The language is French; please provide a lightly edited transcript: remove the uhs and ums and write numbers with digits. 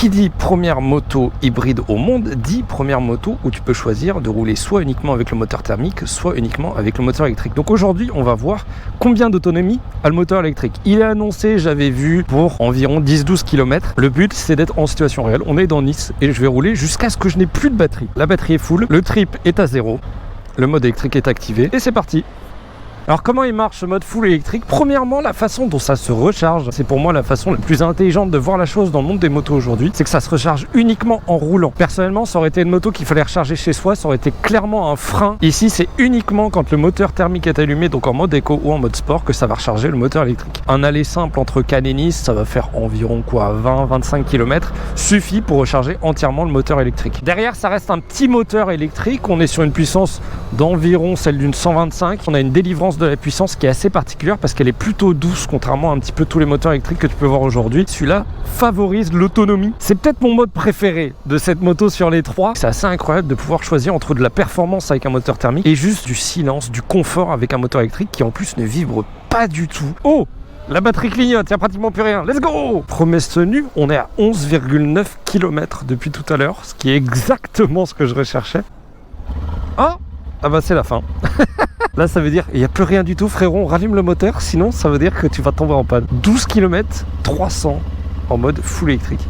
Qui dit première moto hybride au monde, dit première moto où tu peux choisir de rouler soit uniquement avec le moteur thermique, soit uniquement avec le moteur électrique. Donc aujourd'hui, on va voir combien d'autonomie a le moteur électrique. Il est annoncé, j'avais vu, pour environ 10-12 km. Le but, c'est d'être en situation réelle. On est dans Nice et je vais rouler jusqu'à ce que je n'ai plus de batterie. La batterie est full, le trip est à 0, le mode électrique est activé et c'est parti. Alors comment il marche ce mode full électrique? Premièrement, la façon dont ça se recharge, c'est pour moi la façon la plus intelligente de voir la chose dans le monde des motos aujourd'hui, c'est que ça se recharge uniquement en roulant. Personnellement, ça aurait été une moto qu'il fallait recharger chez soi, ça aurait été clairement un frein. Ici, c'est uniquement quand le moteur thermique est allumé, donc en mode éco ou en mode sport, que ça va recharger le moteur électrique. Un aller simple entre Cannes et Nice, ça va faire environ 20-25 km, suffit pour recharger entièrement le moteur électrique. Derrière, ça reste un petit moteur électrique, on est sur une puissance d'environ celle d'une 125, on a une délivrance de la puissance qui est assez particulière parce qu'elle est plutôt douce contrairement à un petit peu tous les moteurs électriques que tu peux voir aujourd'hui. Celui-là favorise l'autonomie. C'est peut-être mon mode préféré de cette moto sur les trois. C'est assez incroyable de pouvoir choisir entre de la performance avec un moteur thermique et juste du silence, du confort avec un moteur électrique qui en plus ne vibre pas du tout. Oh, la batterie clignote, il n'y a pratiquement plus rien. Let's go! Promesse tenue, on est à 11,9 km depuis tout à l'heure, ce qui est exactement ce que je recherchais. Ah bah c'est la fin. Là ça veut dire il n'y a plus rien du tout frérot, on rallume le moteur, sinon ça veut dire que tu vas tomber en panne. 12 km 300 en mode full électrique.